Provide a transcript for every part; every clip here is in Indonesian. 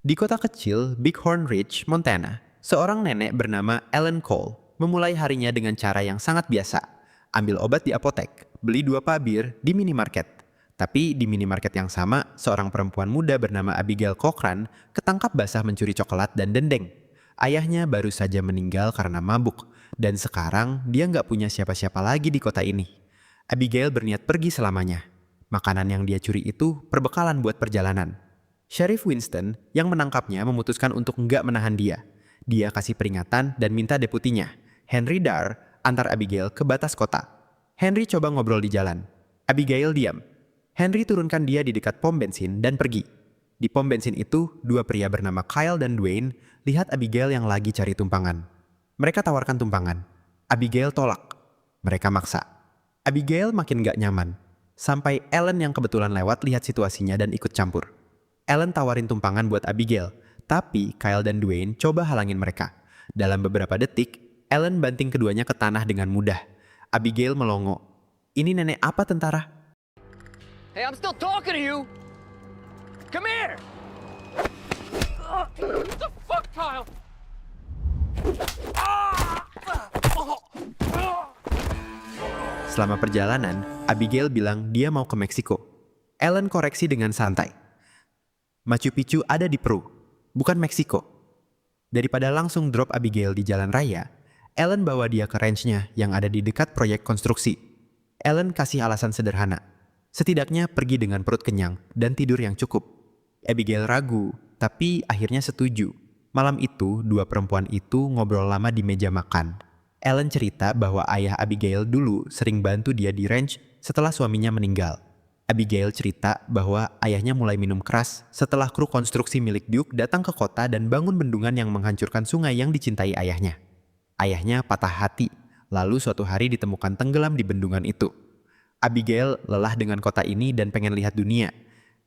Di kota kecil Bighorn Ridge, Montana, seorang nenek bernama Ellen Cole memulai harinya dengan cara yang sangat biasa. Ambil obat di apotek, beli 2 pabir di minimarket. Tapi di minimarket yang sama, seorang perempuan muda bernama Abigail Cochran ketangkap basah mencuri coklat dan dendeng. Ayahnya baru saja meninggal karena mabuk, dan sekarang dia nggak punya siapa-siapa lagi di kota ini. Abigail berniat pergi selamanya. Makanan yang dia curi itu perbekalan buat perjalanan. Sheriff Winston yang menangkapnya memutuskan untuk nggak menahan dia. Dia kasih peringatan dan minta deputinya, Henry Darr, antar Abigail ke batas kota. Henry coba ngobrol di jalan. Abigail diam. Henry turunkan dia di dekat pom bensin dan pergi. Di pom bensin itu, 2 pria bernama Kyle dan Dwayne lihat Abigail yang lagi cari tumpangan. Mereka tawarkan tumpangan. Abigail tolak. Mereka maksa. Abigail makin gak nyaman. Sampai Ellen yang kebetulan lewat lihat situasinya dan ikut campur. Ellen tawarin tumpangan buat Abigail, tapi Kyle dan Dwayne coba halangin mereka. Dalam beberapa detik, Ellen banting keduanya ke tanah dengan mudah. Abigail melongo. Ini nenek apa, tentara? Hey, I'm still talking to you! Come here! What the fuck, Kyle? Selama perjalanan, Abigail bilang dia mau ke Meksiko. Ellen koreksi dengan santai. Machu Picchu ada di Peru, bukan Meksiko. Daripada langsung drop Abigail di jalan raya, Ellen bawa dia ke ranch-nya yang ada di dekat proyek konstruksi. Ellen kasih alasan sederhana. Setidaknya pergi dengan perut kenyang dan tidur yang cukup. Abigail ragu, tapi akhirnya setuju. Malam itu, 2 perempuan itu ngobrol lama di meja makan. Ellen cerita bahwa ayah Abigail dulu sering bantu dia di ranch setelah suaminya meninggal. Abigail cerita bahwa ayahnya mulai minum keras setelah kru konstruksi milik Duke datang ke kota dan bangun bendungan yang menghancurkan sungai yang dicintai ayahnya. Ayahnya patah hati, lalu suatu hari ditemukan tenggelam di bendungan itu. Abigail lelah dengan kota ini dan pengen lihat dunia.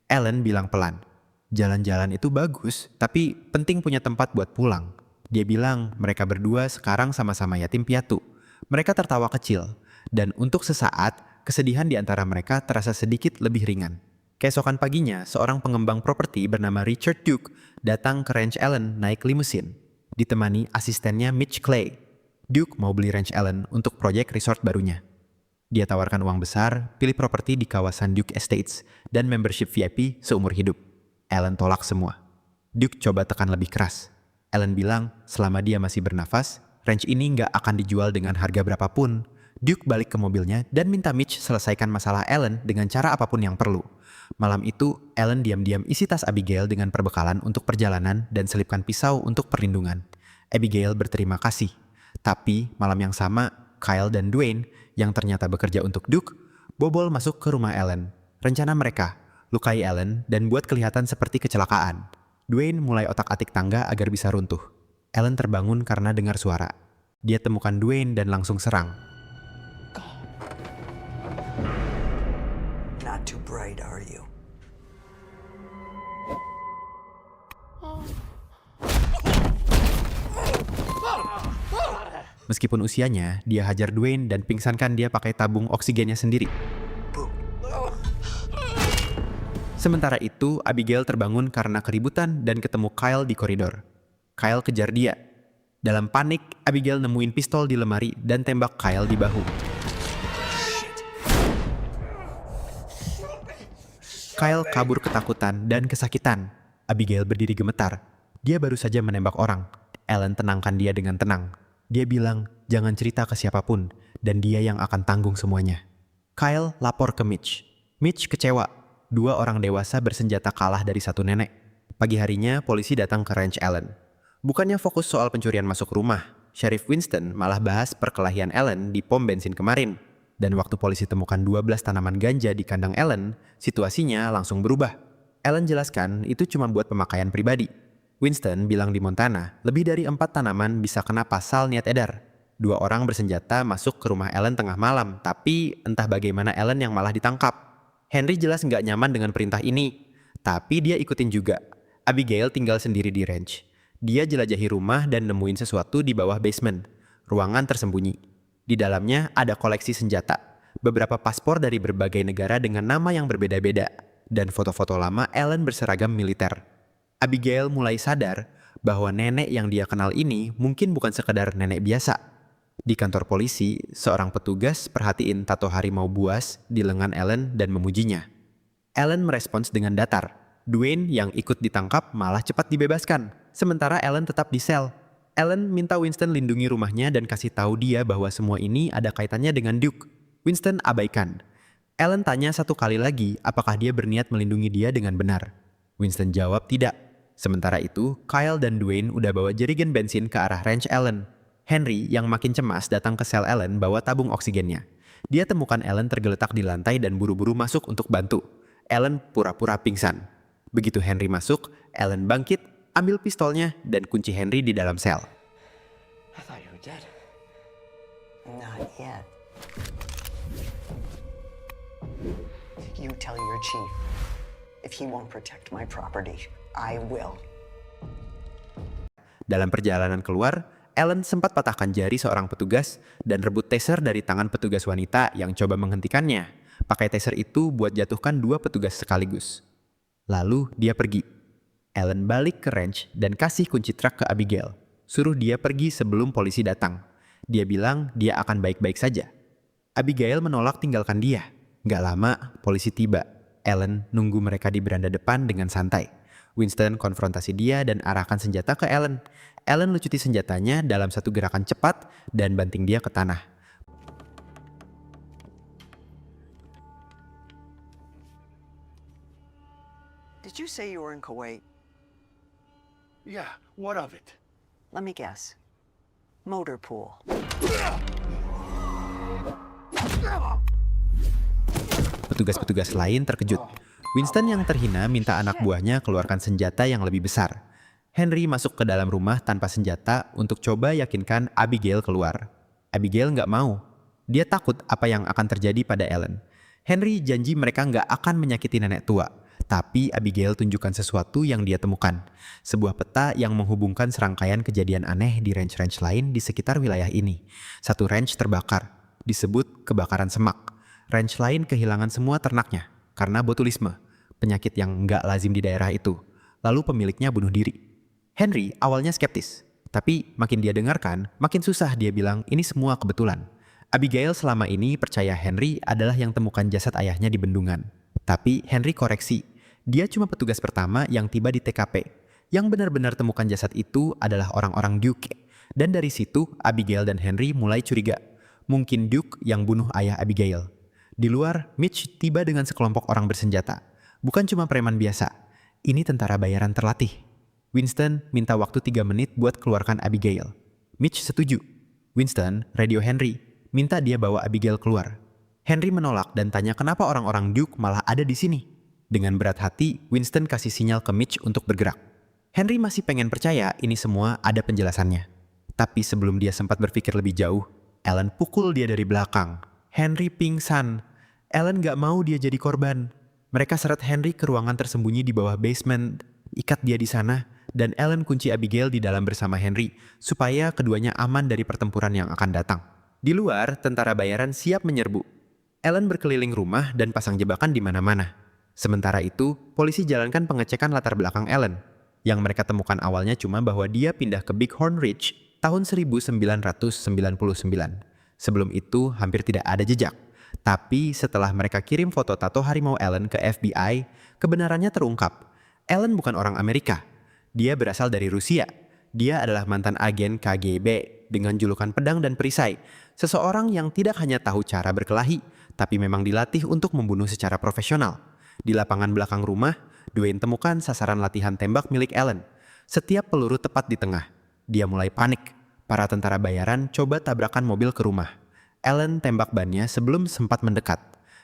Ellen bilang pelan, jalan-jalan itu bagus, tapi penting punya tempat buat pulang. Dia bilang mereka berdua sekarang sama-sama yatim piatu. Mereka tertawa kecil, dan untuk sesaat, kesedihan di antara mereka terasa sedikit lebih ringan. Keesokan paginya, seorang pengembang properti bernama Richard Duke datang ke ranch Ellen naik limusin, ditemani asistennya Mitch Clay. Duke mau beli ranch Ellen untuk proyek resort barunya. Dia tawarkan uang besar, pilih properti di kawasan Duke Estates, dan membership VIP seumur hidup. Ellen tolak semua. Duke coba tekan lebih keras. Ellen bilang selama dia masih bernafas, ranch ini nggak akan dijual dengan harga berapapun. Duke balik ke mobilnya dan minta Mitch selesaikan masalah Ellen dengan cara apapun yang perlu. Malam itu, Ellen diam-diam isi tas Abigail dengan perbekalan untuk perjalanan dan selipkan pisau untuk perlindungan. Abigail berterima kasih. Tapi malam yang sama, Kyle dan Dwayne, yang ternyata bekerja untuk Duke, bobol masuk ke rumah Ellen. Rencana mereka, lukai Ellen dan buat kelihatan seperti kecelakaan. Dwayne mulai otak-atik tangga agar bisa runtuh. Ellen terbangun karena dengar suara. Dia temukan Dwayne dan langsung serang. Not too bright, are you? Meskipun usianya, dia hajar Dwayne dan pingsankan dia pakai tabung oksigennya sendiri. Sementara itu, Abigail terbangun karena keributan dan ketemu Kyle di koridor. Kyle kejar dia. Dalam panik, Abigail nemuin pistol di lemari dan tembak Kyle di bahu. Kyle kabur ketakutan dan kesakitan. Abigail berdiri gemetar. Dia baru saja menembak orang. Ellen tenangkan dia dengan tenang. Dia bilang, jangan cerita ke siapapun, dan dia yang akan tanggung semuanya. Kyle lapor ke Mitch. Mitch kecewa. 2 orang dewasa bersenjata kalah dari 1 nenek. Pagi harinya, polisi datang ke ranch Ellen. Bukannya fokus soal pencurian masuk rumah, Sheriff Winston malah bahas perkelahian Ellen di pom bensin kemarin. Dan waktu polisi temukan 12 tanaman ganja di kandang Ellen, situasinya langsung berubah. Ellen jelaskan itu cuma buat pemakaian pribadi. Winston bilang di Montana, lebih dari 4 tanaman bisa kena pasal niat edar. 2 orang bersenjata masuk ke rumah Ellen tengah malam, tapi entah bagaimana Ellen yang malah ditangkap. Henry jelas nggak nyaman dengan perintah ini, tapi dia ikutin juga. Abigail tinggal sendiri di ranch. Dia jelajahi rumah dan nemuin sesuatu di bawah basement, ruangan tersembunyi. Di dalamnya ada koleksi senjata, beberapa paspor dari berbagai negara dengan nama yang berbeda-beda, dan foto-foto lama Ellen berseragam militer. Abigail mulai sadar bahwa nenek yang dia kenal ini mungkin bukan sekedar nenek biasa. Di kantor polisi, seorang petugas perhatiin tato harimau buas di lengan Ellen dan memujinya. Ellen merespons dengan datar. Dwayne yang ikut ditangkap malah cepat dibebaskan, sementara Ellen tetap di sel. Ellen minta Winston lindungi rumahnya dan kasih tahu dia bahwa semua ini ada kaitannya dengan Duke. Winston abaikan. Ellen tanya satu kali lagi apakah dia berniat melindungi dia dengan benar. Winston jawab tidak. Sementara itu, Kyle dan Dwayne udah bawa jerigen bensin ke arah ranch Ellen. Henry yang makin cemas datang ke sel Ellen bawa tabung oksigennya. Dia temukan Ellen tergeletak di lantai dan buru-buru masuk untuk bantu. Ellen pura-pura pingsan. Begitu Henry masuk, Ellen bangkit, ambil pistolnya, dan kunci Henry di dalam sel. I thought you were dead. Not yet. You tell your chief. If he won't protect my property, I will. Dalam perjalanan keluar, Ellen sempat patahkan jari seorang petugas dan rebut taser dari tangan petugas wanita yang coba menghentikannya. Pakai taser itu buat jatuhkan 2 petugas sekaligus. Lalu dia pergi. Ellen balik ke ranch dan kasih kunci truk ke Abigail. Suruh dia pergi sebelum polisi datang. Dia bilang dia akan baik-baik saja. Abigail menolak tinggalkan dia. Gak lama, polisi tiba. Ellen nunggu mereka di beranda depan dengan santai. Winston konfrontasi dia dan arahkan senjata ke Ellen. Ellen lucuti senjatanya dalam satu gerakan cepat dan banting dia ke tanah. Did you say you were in Kuwait? Yeah, what of it? Let me guess. Motor pool. Petugas-petugas lain terkejut. Winston yang terhina minta anak buahnya keluarkan senjata yang lebih besar. Henry masuk ke dalam rumah tanpa senjata untuk coba yakinkan Abigail keluar. Abigail nggak mau. Dia takut apa yang akan terjadi pada Ellen. Henry janji mereka nggak akan menyakiti nenek tua. Tapi Abigail tunjukkan sesuatu yang dia temukan. Sebuah peta yang menghubungkan serangkaian kejadian aneh di ranch-ranch lain di sekitar wilayah ini. Satu ranch terbakar. Disebut kebakaran semak. Ranch lain kehilangan semua ternaknya karena botulisme, penyakit yang nggak lazim di daerah itu. Lalu pemiliknya bunuh diri. Henry awalnya skeptis, tapi makin dia dengarkan, makin susah dia bilang ini semua kebetulan. Abigail selama ini percaya Henry adalah yang temukan jasad ayahnya di bendungan. Tapi Henry koreksi, dia cuma petugas pertama yang tiba di TKP. Yang benar-benar temukan jasad itu adalah orang-orang Duke. Dan dari situ, Abigail dan Henry mulai curiga. Mungkin Duke yang bunuh ayah Abigail. Di luar, Mitch tiba dengan sekelompok orang bersenjata. Bukan cuma preman biasa. Ini tentara bayaran terlatih. Winston minta waktu 3 menit buat keluarkan Abigail. Mitch setuju. Winston, radio Henry, minta dia bawa Abigail keluar. Henry menolak dan tanya kenapa orang-orang Duke malah ada di sini. Dengan berat hati, Winston kasih sinyal ke Mitch untuk bergerak. Henry masih pengen percaya ini semua ada penjelasannya. Tapi sebelum dia sempat berpikir lebih jauh, Ellen pukul dia dari belakang. Henry pingsan. Ellen gak mau dia jadi korban. Mereka seret Henry ke ruangan tersembunyi di bawah basement, ikat dia di sana, dan Ellen kunci Abigail di dalam bersama Henry, supaya keduanya aman dari pertempuran yang akan datang. Di luar, tentara bayaran siap menyerbu. Ellen berkeliling rumah dan pasang jebakan di mana-mana. Sementara itu, polisi jalankan pengecekan latar belakang Ellen. Yang mereka temukan awalnya cuma bahwa dia pindah ke Bighorn Ridge tahun 1999. Sebelum itu hampir tidak ada jejak. Tapi setelah mereka kirim foto tato harimau Ellen ke FBI, kebenarannya terungkap. Ellen bukan orang Amerika. Dia berasal dari Rusia. Dia adalah mantan agen KGB dengan julukan pedang dan perisai. Seseorang yang tidak hanya tahu cara berkelahi, tapi memang dilatih untuk membunuh secara profesional. Di lapangan belakang rumah, Dwayne temukan sasaran latihan tembak milik Ellen. Setiap peluru tepat di tengah. Dia mulai panik. Para tentara bayaran coba tabrakan mobil ke rumah. Ellen tembak bannya sebelum sempat mendekat.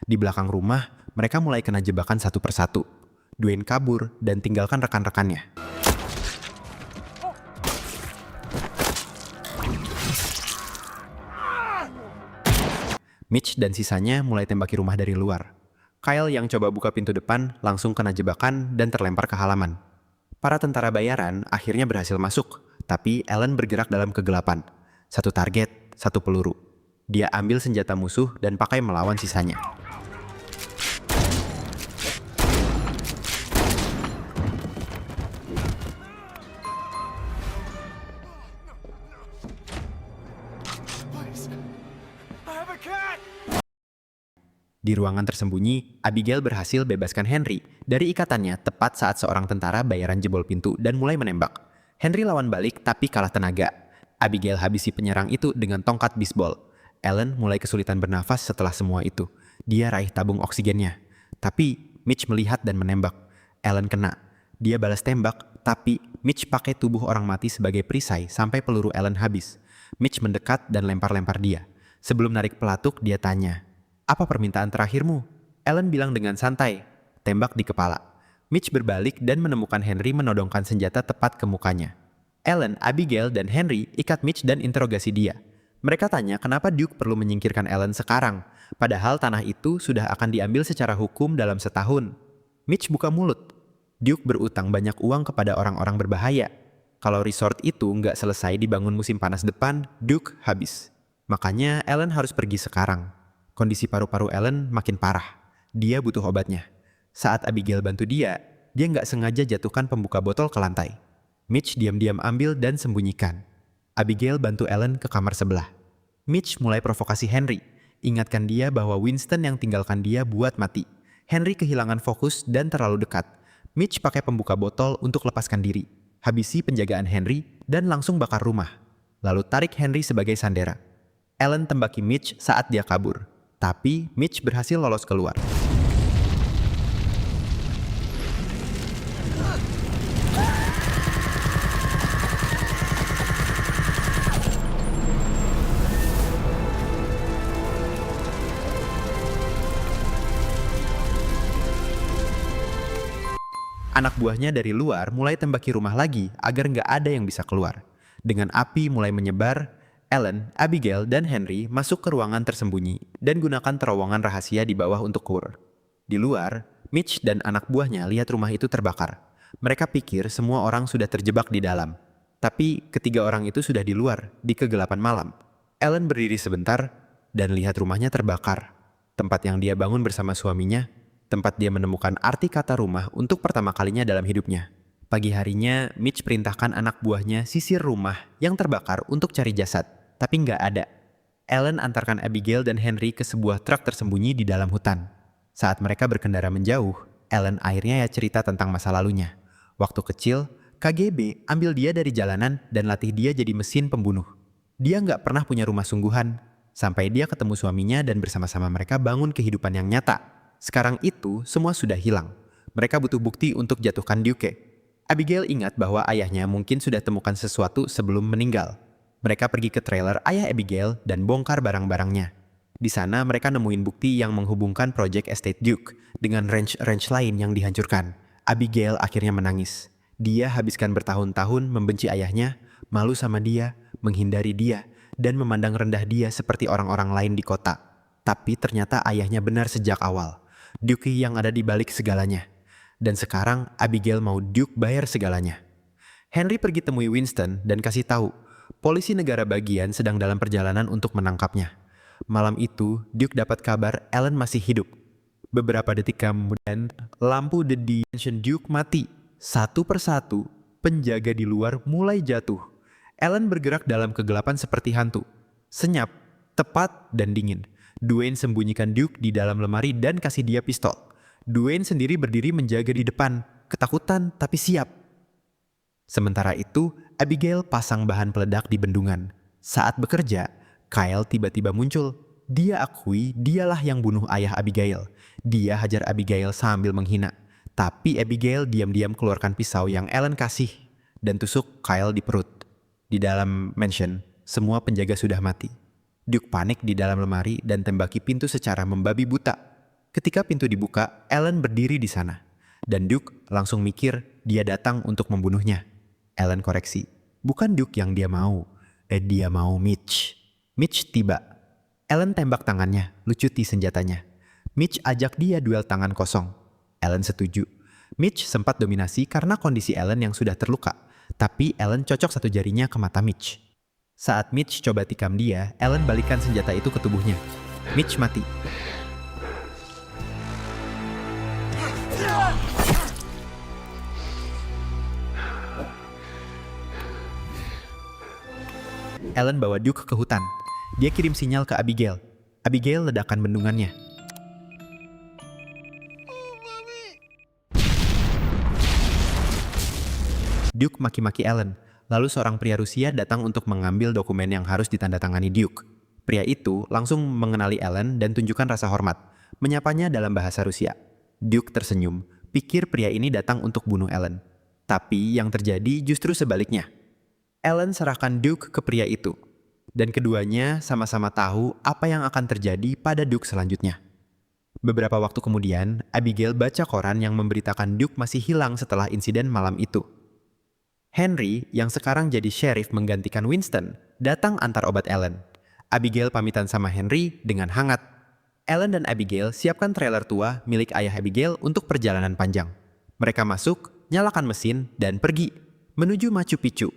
Di belakang rumah, mereka mulai kena jebakan satu persatu. Dwayne kabur dan tinggalkan rekan-rekannya. Mitch dan sisanya mulai tembaki rumah dari luar. Kyle yang coba buka pintu depan langsung kena jebakan dan terlempar ke halaman. Para tentara bayaran akhirnya berhasil masuk, tapi Ellen bergerak dalam kegelapan. Satu target, satu peluru. Dia ambil senjata musuh dan pakai melawan sisanya. Di ruangan tersembunyi, Abigail berhasil bebaskan Henry dari ikatannya tepat saat seorang tentara bayaran jebol pintu dan mulai menembak. Henry lawan balik tapi kalah tenaga. Abigail habisi penyerang itu dengan tongkat bisbol. Ellen mulai kesulitan bernafas setelah semua itu. Dia raih tabung oksigennya. Tapi Mitch melihat dan menembak. Ellen kena. Dia balas tembak, tapi Mitch pakai tubuh orang mati sebagai perisai sampai peluru Ellen habis. Mitch mendekat dan lempar-lempar dia. Sebelum narik pelatuk, dia tanya, "Apa permintaan terakhirmu?" Ellen bilang dengan santai, "Tembak di kepala." Mitch berbalik dan menemukan Henry menodongkan senjata tepat ke mukanya. Ellen, Abigail, dan Henry ikat Mitch dan interogasi dia. Mereka tanya kenapa Duke perlu menyingkirkan Ellen sekarang, padahal tanah itu sudah akan diambil secara hukum dalam setahun. Mitch buka mulut. Duke berutang banyak uang kepada orang-orang berbahaya. Kalau resort itu nggak selesai dibangun musim panas depan, Duke habis. Makanya Ellen harus pergi sekarang. Kondisi paru-paru Ellen makin parah. Dia butuh obatnya. Saat Abigail bantu dia nggak sengaja jatuhkan pembuka botol ke lantai. Mitch diam-diam ambil dan sembunyikan. Abigail bantu Ellen ke kamar sebelah. Mitch mulai provokasi Henry. Ingatkan dia bahwa Winston yang tinggalkan dia buat mati. Henry kehilangan fokus dan terlalu dekat. Mitch pakai pembuka botol untuk lepaskan diri. Habisi penjagaan Henry dan langsung bakar rumah. Lalu tarik Henry sebagai sandera. Ellen tembaki Mitch saat dia kabur. Tapi Mitch berhasil lolos keluar. Anak buahnya dari luar mulai tembaki rumah lagi agar nggak ada yang bisa keluar. Dengan api mulai menyebar, Ellen, Abigail, dan Henry masuk ke ruangan tersembunyi dan gunakan terowongan rahasia di bawah untuk keluar. Di luar, Mitch dan anak buahnya lihat rumah itu terbakar. Mereka pikir semua orang sudah terjebak di dalam. Tapi ketiga orang itu sudah di luar, di kegelapan malam. Ellen berdiri sebentar dan lihat rumahnya terbakar. Tempat yang dia bangun bersama suaminya, tempat dia menemukan arti kata rumah untuk pertama kalinya dalam hidupnya. Pagi harinya, Mitch perintahkan anak buahnya sisir rumah yang terbakar untuk cari jasad, tapi nggak ada. Ellen antarkan Abigail dan Henry ke sebuah truk tersembunyi di dalam hutan. Saat mereka berkendara menjauh, Ellen akhirnya cerita tentang masa lalunya. Waktu kecil, KGB ambil dia dari jalanan dan latih dia jadi mesin pembunuh. Dia nggak pernah punya rumah sungguhan, sampai dia ketemu suaminya dan bersama-sama mereka bangun kehidupan yang nyata. Sekarang itu semua sudah hilang. Mereka butuh bukti untuk jatuhkan Duke. Abigail ingat bahwa ayahnya mungkin sudah temukan sesuatu sebelum meninggal. Mereka pergi ke trailer ayah Abigail dan bongkar barang-barangnya. Di sana mereka nemuin bukti yang menghubungkan Project Estate Duke dengan ranch lain yang dihancurkan. Abigail akhirnya menangis. Dia habiskan bertahun-tahun membenci ayahnya, malu sama dia, menghindari dia, dan memandang rendah dia seperti orang-orang lain di kota. Tapi ternyata ayahnya benar sejak awal. Duke yang ada di balik segalanya. Dan sekarang Abigail mau Duke bayar segalanya. Henry pergi temui Winston dan kasih tahu, polisi negara bagian sedang dalam perjalanan untuk menangkapnya. Malam itu, Duke dapat kabar Ellen masih hidup. Beberapa detik kemudian, lampu di mansion Duke mati. Satu persatu, penjaga di luar mulai jatuh. Ellen bergerak dalam kegelapan seperti hantu. Senyap, tepat, dan dingin. Dwayne sembunyikan Duke di dalam lemari dan kasih dia pistol. Dwayne sendiri berdiri menjaga di depan, ketakutan tapi siap. Sementara itu, Abigail pasang bahan peledak di bendungan. Saat bekerja, Kyle tiba-tiba muncul. Dia akui dialah yang bunuh ayah Abigail. Dia hajar Abigail sambil menghina. Tapi Abigail diam-diam keluarkan pisau yang Ellen kasih dan tusuk Kyle di perut. Di dalam mansion, semua penjaga sudah mati. Duke panik di dalam lemari dan tembaki pintu secara membabi buta. Ketika pintu dibuka, Ellen berdiri di sana. Dan Duke langsung mikir dia datang untuk membunuhnya. Ellen koreksi, bukan Duke yang dia mau. Dia mau Mitch. Mitch tiba. Ellen tembak tangannya, lucuti senjatanya. Mitch ajak dia duel tangan kosong. Ellen setuju. Mitch sempat dominasi karena kondisi Ellen yang sudah terluka. Tapi Ellen cocok satu jarinya ke mata Mitch. Saat Mitch coba tikam dia, Ellen balikan senjata itu ke tubuhnya. Mitch mati. Ellen bawa Duke ke hutan. Dia kirim sinyal ke Abigail. Abigail ledakan bendungannya. Duke maki-maki Ellen, lalu seorang pria Rusia datang untuk mengambil dokumen yang harus ditandatangani Duke. Pria itu langsung mengenali Ellen dan tunjukkan rasa hormat, menyapanya dalam bahasa Rusia. Duke tersenyum, pikir pria ini datang untuk bunuh Ellen. Tapi yang terjadi justru sebaliknya. Ellen serahkan Duke ke pria itu, dan keduanya sama-sama tahu apa yang akan terjadi pada Duke selanjutnya. Beberapa waktu kemudian, Abigail baca koran yang memberitakan Duke masih hilang setelah insiden malam itu. Henry, yang sekarang jadi sheriff menggantikan Winston, datang antar obat Ellen. Abigail pamitan sama Henry dengan hangat. Ellen dan Abigail siapkan trailer tua milik ayah Abigail untuk perjalanan panjang. Mereka masuk, nyalakan mesin, dan pergi menuju Machu Picchu.